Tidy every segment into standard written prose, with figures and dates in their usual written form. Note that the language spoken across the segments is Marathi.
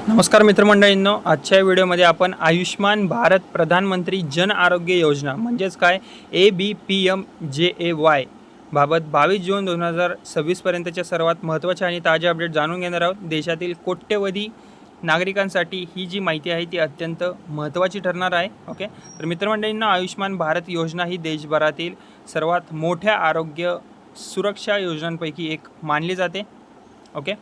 नमस्कार मित्रमंडळींनो, आजच्या व्हिडिओमध्ये आपण आयुष्मान भारत प्रधानमंत्री जन आरोग्य योजना म्हणजेच काय ABPMJAY बाबत 22 जून 2026 पर्यंतच्या सर्वात महत्त्वाचे आणि ताजे अपडेट जाणून घेणार आहोत। देशातील कोट्यवधी नागरिकांसाठी ही जी माहिती आहे ती अत्यंत महत्त्वाची ठरणार आहे। ओके, तर मित्रमंडळींनो, आयुष्मान भारत योजना ही देशभरातील सर्वात मोठ्या आरोग्य सुरक्षा योजनांपैकी एक मानली जाते। ओके,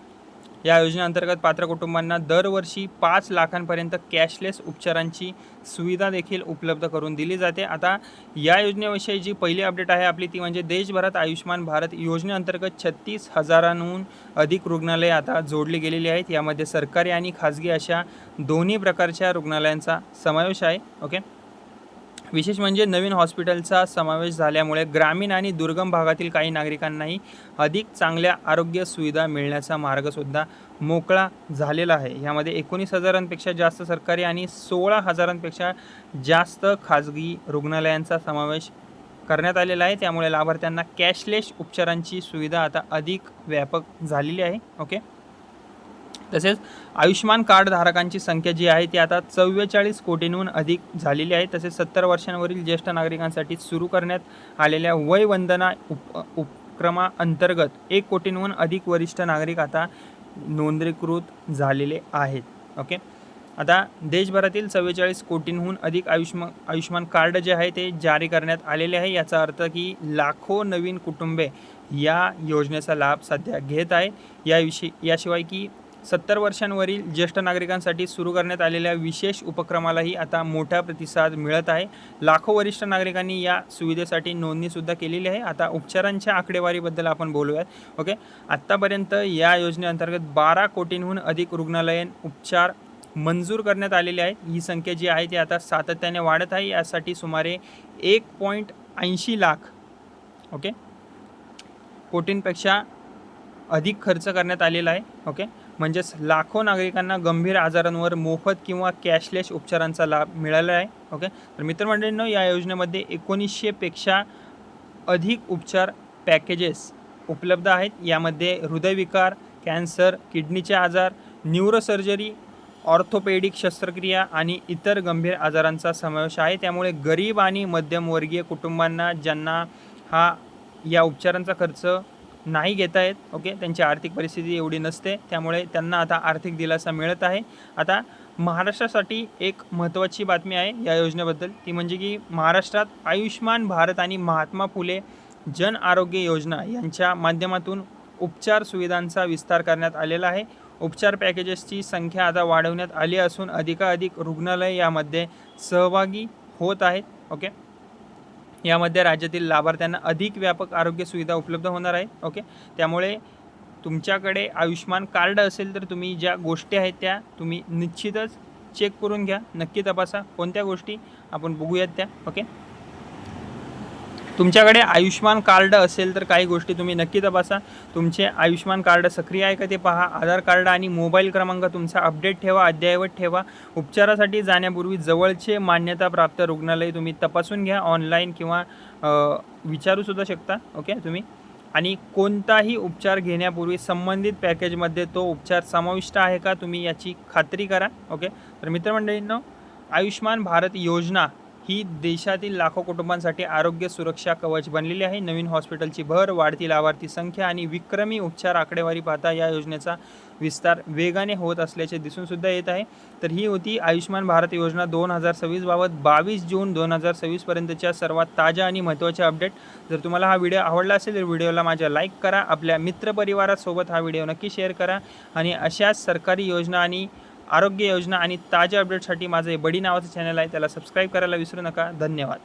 या योजनेअंतर्गत पात्र कुटुंबांना दरवर्षी 5 लाखांपर्यंत कॅशलेस उपचारांची सुविधा देखील उपलब्ध करून दिली जाते। आता या योजनेविषयी जी पहिली अपडेट आहे आपली ती म्हणजे देशभरात आयुष्मान भारत योजनेअंतर्गत 36,000हून अधिक रुग्णालये आता जोडली गेलेली आहेत। यामध्ये सरकारी आणि खाजगी अशा दोन्ही प्रकारच्या रुग्णालयांचा समावेश आहे। ओके, विशेष म्हणजे नवीन हॉस्पिटलचा समावेश झाल्यामुळे ग्रामीण आणि दुर्गम भागातील काही नागरिकांनाही अधिक चांगल्या आरोग्य सुविधा मिळण्याचा मार्गसुद्धा मोकळा झालेला आहे। यामध्ये 19,000पेक्षा जास्त सरकारी आणि 16,000पेक्षा जास्त खाजगी रुग्णालयांचा समावेश करण्यात आलेला आहे। त्यामुळे लाभार्थ्यांना कॅशलेस उपचारांची सुविधा आता अधिक व्यापक झालेली आहे। ओके, तसेच आयुष्मान कार्ड धारकांची संख्या जी आहे ती आता 44 कोटींहून अधिक झालेली आहे। तसेच 70 वर्षांवरील ज्येष्ठ नागरिकांसाठी सुरू करण्यात आलेल्या वय वंदना उपक्रमाअंतर्गत 1 कोटींहून अधिक वरिष्ठ नागरिक आता नोंदणीकृत झालेले आहेत। ओके, आता देशभरातील 44 कोटींहून अधिक आयुष्मान कार्ड जे आहे ते जारी करण्यात आलेले आहे। याचा अर्थ की लाखो नवीन कुटुंबे या योजनेचा लाभ सध्या घेत आहे। याशिवाय की 70 वर्षांवरील ज्येष्ठ नागरिकांसाठी सुरू करण्यात आलेल्या विशेष उपक्रमालाही आता मोठा प्रतिसाद मिळत आहे। लाखो वरिष्ठ नागरिकांनी या सुविधेसाठी नोंदणीसुद्धा केलेली आहे। आता उपचारांच्या आकडेवारीबद्दल आपण बोलूयात। ओके, आत्तापर्यंत या योजनेअंतर्गत 12 कोटींहून अधिक रुग्णालयीन उपचार मंजूर करण्यात आलेले आहेत। ही संख्या जी आहे ती आता सातत्याने वाढत आहे। यासाठी सुमारे 1.80 लाख कोटींपेक्षा अधिक खर्च करण्यात आलेला आहे। ओके, म्हणजेच लाखो नागरिकांना गंभीर आजारांवर मोफत किंवा कॅशलेस उपचारांचा लाभ मिळाला आहे। ओके, तर मित्रमंडळींनो, या योजनेमध्ये 1900पेक्षा अधिक उपचार पॅकेजेस उपलब्ध आहेत। यामध्ये हृदयविकार, कॅन्सर, किडनीचे आजार, न्यूरोसर्जरी, ऑर्थोपेडिक शस्त्रक्रिया आणि इतर गंभीर आजारांचा समावेश आहे। त्यामुळे गरीब आणि मध्यमवर्गीय कुटुंबांना ज्यांना या उपचारांचा खर्च नाही घेता येत, ओके, त्यांची आर्थिक परिस्थिती एवढी नसते, त्यामुळे त्यांना आता आर्थिक दिलासा मिळत आहे। आता महाराष्ट्रासाठी एक महत्त्वाची बातमी आहे या योजनेबद्दल, ती म्हणजे की महाराष्ट्रात आयुष्मान भारत आणि महात्मा फुले जन आरोग्य योजना यांच्या माध्यमातून उपचार सुविधांचा विस्तार करण्यात आलेला आहे। उपचार पॅकेजेसची संख्या आता वाढवण्यात आली असून अधिकाधिक रुग्णालय यामध्ये सहभागी होत आहेत। ओके, यामध्ये राज्यातील लाभार्थ्यांना अधिक व्यापक आरोग्य सुविधा उपलब्ध होणार आहेत। ओके, त्यामुळे तुमच्याकडे आयुष्मान कार्ड असेल तर तुम्ही ज्या गोष्टी आहेत त्या तुम्ही निश्चितच चेक करून घ्या, नक्की तपासा कोणत्या गोष्टी आपण बघूयात त्या। ओके, तुमच्याकडे आयुष्मान कार्ड असेल तर काही गोष्टी तुम्ही नक्की तपासा। तुमचे आयुष्मान कार्ड सक्रिय आहे का ते पहा। आधार कार्ड आणि मोबाईल क्रमांक तुमचा अपडेट ठेवा, अद्ययावत ठेवा। उपचारासाठी जाण्यापूर्वी जवळचे मान्यताप्राप्त रुग्णालय तुम्ही तपासून घ्या, ऑनलाईन किंवा विचारूसुद्धा शकता। ओके, तुम्ही आणि कोणताही उपचार घेण्यापूर्वी संबंधित पॅकेजमध्ये तो उपचार समाविष्ट आहे का तुम्ही याची खात्री करा। ओके, तर मित्रमंडळींनो, आयुष्मान भारत योजना ही देशातील लाखो कुटुंबांसाठी आरोग्य सुरक्षा कवच बनलेली आहे। नवीन हॉस्पिटलची भर, वाढती लाभार्थी संख्या आणि विक्रमी उपचार आकडेवारी पाहता या योजनेचा विस्तार वेगाने होत असल्याचे दिसूनसुद्धा येत आहे। तर ही होती आयुष्मान भारत योजना 2026 बाबत 22 जून 2026 पर्यंतच्या सर्वात ताज्या आणि महत्त्वाच्या अपडेट। जर तुम्हाला हा व्हिडिओ आवडला असेल तर व्हिडिओला माझ्या लाईक करा, आपल्या मित्रपरिवारासोबत हा व्हिडिओ नक्की शेअर करा आणि अशाच सरकारी योजना आणि आरोग्य योजना आणि ताज्या अपडेटसाठी माझे बडी नावाचं चॅनल आहे त्याला सबस्क्राईब करायला विसरू नका। धन्यवाद।